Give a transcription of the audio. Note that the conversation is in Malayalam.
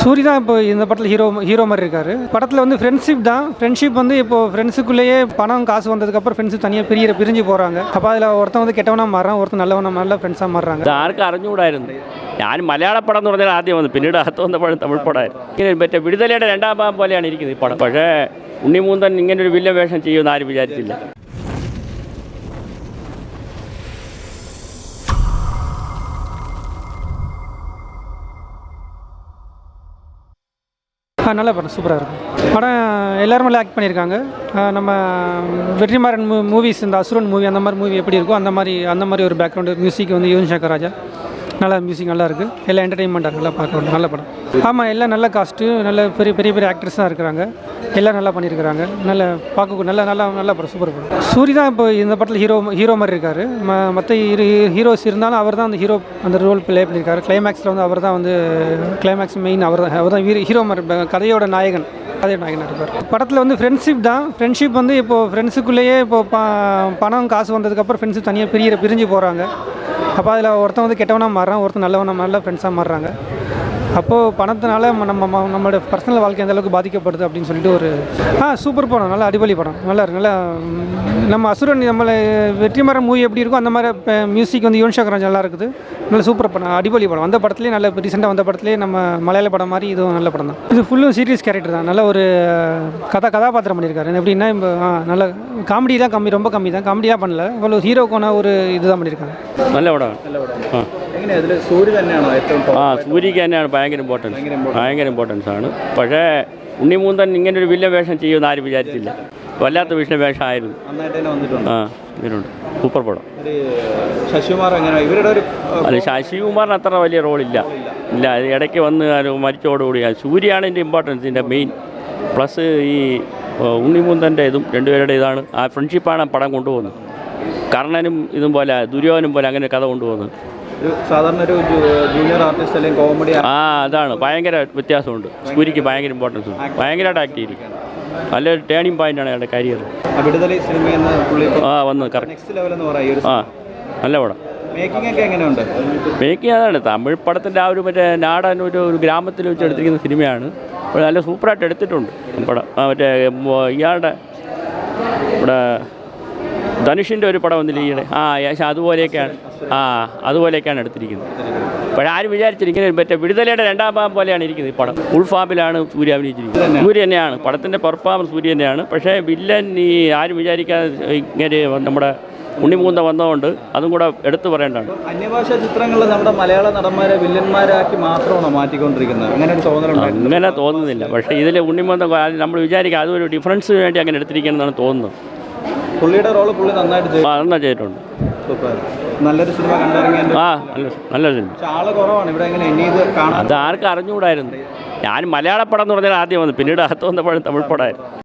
சூரி தான் இப்போ இந்த படத்தில் ஹீரோ மாதிரி இருக்காரு. படத்தில் வந்து ஃப்ரெண்ட்ஷிப் தான். ஃப்ரெண்ட்ஷிப் வந்து இப்போ ஃப்ரெண்ட்ஸுக்குள்ளேயே பணம் காசு வந்ததுக்கப்புறம் ஃப்ரெண்ட்ஸு தனியாக பிரிஞ்சு போகிறாங்க. அப்போ அதில் ஒருத்தன் வந்து கெட்டவனாக மாறான், ஒருத்தன் நல்ல ഫ്രണ്ട്സാக മാറുறாங்க. ഇത് ആർക്കും അറിഞ്ഞുകൂടായിരുന്നു. ഞാൻ മലയാള പടം എന്ന് പറഞ്ഞാൽ ആദ്യം വന്നു, പിന്നീട് അകത്ത് വന്നപ്പോഴും തമിഴ് പടമായിരുന്നു. ഇങ്ങനെ മറ്റേ വിടുതലയുടെ രണ്ടാം ഭാഗം പോലെയാണ് ഇരിക്കുന്നത് ഈ പടം. പക്ഷേ ഉണ്ണിമൂന്തൻ ഇങ്ങനൊരു വില്ലൻ വേഷം ചെയ്യുമെന്ന് ആരും വിചാരിച്ചില്ല. நல்ல படம், சூப்பராக இருக்கும் படம். எல்லோரும் நல்லா ஆக்ட் பண்ணியிருக்காங்க. நம்ம வெற்றிமாறன் மூவிஸ், இந்த அசுரன் மூவி, அந்த மாதிரி மூவி எப்படி இருக்கோ அந்த மாதிரி ஒரு பேக்ரவுண்டு. மியூசிக் வந்து யுவன் சங்கர் ராஜா, நல்லா மியூசிக் நல்லா இருக்குது. எல்லாம் என்டர்டெயின்மெண்ட்டாக இருக்குது, நல்லா பார்க்க நல்ல படம். ஆமாம், எல்லாம் நல்ல காஸ்ட்டு, நல்ல பெரிய ஆக்டர்ஸ் தான் இருக்கிறாங்க. எல்லாம் நல்லா பண்ணியிருக்கிறாங்க. நல்ல பார்க்க நல்ல படம், சூப்பர் படம். சூரி தான் இப்போ இந்த படத்தில் ஹீரோ மாதிரி இருக்கார். மற்ற ஹீரோஸ் இருந்தாலும் அவர் தான் அந்த ரோல் ப்ளே பண்ணியிருக்காரு. கிளைமேக்ஸில் வந்து அவர் தான் வந்து கிளைமேக்ஸ் மெயின், அவர் தான் ஹீரோ மாதிரி, கதையோட நாயகன் இருப்பார். படத்தில் வந்து ஃப்ரெண்ட்ஷிப் தான். ஃப்ரெண்ட்ஷிப் வந்து இப்போது ஃப்ரெண்ட்ஸுக்குள்ளேயே இப்போ பணம் காசு வந்ததுக்கப்புறம் ஃப்ரெண்ட்ஸு தனியாக பிரிஞ்சு போகிறாங்க. அப்போ அதில் ஒருத்தன் வந்து கெட்டவனாக மாறுறான், ஒருத்தன் நல்ல ஃப்ரெண்ட்ஸாக மாறுறாங்க. அப்போது பணத்தினால நம்மளோட பர்சனல் வாழ்க்கை எந்தளவுக்கு பாதிக்கப்படுது அப்படின்னு சொல்லிட்டு ஒரு சூப்பர் படம், நல்லா அடிப்பொலி படம், நல்லா இருக்கு. நல்லா நம்ம அசுரன், நம்மளை வெற்றிமாறன் மூவி எப்படி இருக்கும் அந்த மாதிரி மியூசிக் வந்து யுவன் சங்கர் ராஜா நல்லா இருக்குது. நல்ல சூப்பர் படம், அடிப்பொலி படம். அந்த படத்துலேயே நல்ல ரீசெண்டாக வந்த படத்துலேயே நம்ம மலையாள படம் மாதிரி இதுவும் நல்ல படம் தான். இது ஃபுல்லும் சீரியஸ் கேரக்டர் தான். நல்ல ஒரு கதாபாத்திரம் பண்ணியிருக்காரு. எப்படின்னா இப்போ நல்ல காமெடி தான், ரொம்ப கம்மி தான், காமெடியாக பண்ணல. இவ்வளோ ஹீரோக்கான ஒரு இதுதான் பண்ணியிருக்காங்க. നല്ല പടമാണ്. സൂര്യക്ക് തന്നെയാണ് ഭയങ്കര ഇമ്പോർട്ടൻസ് ആണ്. പക്ഷേ ഉണ്ണിമൂന്തൻ ഇങ്ങനൊരു വില്ലൻ വേഷം ചെയ്യുമെന്ന് ആരും വിചാരിച്ചില്ല. വല്ലാത്ത വിഷ്ണു വേഷമായിരുന്നു. ഇതിനുണ്ട് സൂപ്പർ പടം. അല്ല, ശശികുമാറിന് അത്ര വലിയ റോളില്ല. ഇടയ്ക്ക് വന്ന് മരിച്ചോടുകൂടി സൂര്യയാണ് ഇതിൻ്റെ ഇമ്പോർട്ടൻസ്, ഇതിൻ്റെ മെയിൻ. പ്ലസ് ഈ ഉണ്ണിമൂന്തൻ്റെ ഇതും രണ്ടുപേരുടെ ഇതാണ്, ആ ഫ്രണ്ട്ഷിപ്പാണ് പടം കൊണ്ടുപോകുന്നത്. കർണനും ഇതും പോലെ, ദുര്യോധനും പോലെ അങ്ങനെ കഥ കൊണ്ടുപോകുന്നത്. സാധാരണ ഒരു ജൂനിയർ ആർട്ടിസ്റ്റ് അല്ലെങ്കിൽ കോമഡി അതാണ് ഭയങ്കര വ്യത്യാസമുണ്ട്. സൂര്യക്ക് ഭയങ്കര ഇമ്പോർട്ടൻസ് ഉണ്ട്, ഭയങ്കരമായിട്ട് ആക്ട് ചെയ്തിരിക്കും. നല്ലൊരു ടേണിംഗ് പോയിൻ്റാണ് അയാളുടെ കരിയർ. വന്ന് കറക്റ്റ്. നല്ല പടം. മേക്കിംഗ് അതാണ് തമിഴ് പടത്തിൻ്റെ ആ ഒരു മറ്റേ നാടൻ ഒരു ഗ്രാമത്തിൽ വെച്ച് എടുത്തിരിക്കുന്ന സിനിമയാണ്. നല്ല സൂപ്പറായിട്ട് എടുത്തിട്ടുണ്ട് പടം. മറ്റേ ഇയാളുടെ ഇവിടെ ധനുഷിൻ്റെ ഒരു പടം വന്നില്ല ഈയിടെ, അതുപോലെയൊക്കെയാണ് എടുത്തിരിക്കുന്നത്. പക്ഷേ ആരും വിചാരിച്ചില്ല ഇങ്ങനെ മറ്റേ വിടുതലയുടെ രണ്ടാം ഭാഗം പോലെയാണ് ഇരിക്കുന്നത് ഈ പടം. ഫുൾ ഫാമിലാണ് സൂര്യ അഭിനയിച്ചിരിക്കുന്നത്. സൂര്യ തന്നെയാണ് പടത്തിൻ്റെ പെർഫോമൻസ്, സൂര്യ തന്നെയാണ്. പക്ഷേ വില്ലൻ ഈ ആരും വിചാരിക്കാതെ ഇങ്ങനെ നമ്മുടെ ഉണ്ണിമൂന്തൻ വന്നതുകൊണ്ട് അതും കൂടെ എടുത്തു പറയേണ്ടതാണ്. അന്യഭാഷാ ചിത്രങ്ങളിൽ നമ്മുടെ മലയാള നടന്മാരെ വില്ലന്മാരാക്കി മാത്രമാണോ മാറ്റിക്കൊണ്ടിരിക്കുന്നത്? അങ്ങനെ തോന്നുന്നില്ല. പക്ഷേ ഇതിൽ ഉണ്ണിമൂന്തൻ നമ്മൾ വിചാരിക്കുക അതൊരു ഡിഫറൻസിന് വേണ്ടി അങ്ങനെ എടുത്തിരിക്കണമെന്നാണ് തോന്നുന്നത്. പുള്ളിയുടെ റോള് പുള്ളി നന്നായിട്ട് ചെയ്തിട്ടുണ്ട്. നല്ലൊരു സിനിമ കണ്ടിറങ്ങിയ നല്ലൊരു സിനിമ. ആള് കുറവാണ് ഇവിടെ. അത് ആർക്കും അറിഞ്ഞുകൂടായിരുന്നു. ഞാൻ മലയാള പടം എന്ന് പറഞ്ഞാൽ ആദ്യം വന്നു, പിന്നീട് അകത്ത് വന്നപ്പോഴും തമിഴ് പടമായിരുന്നു.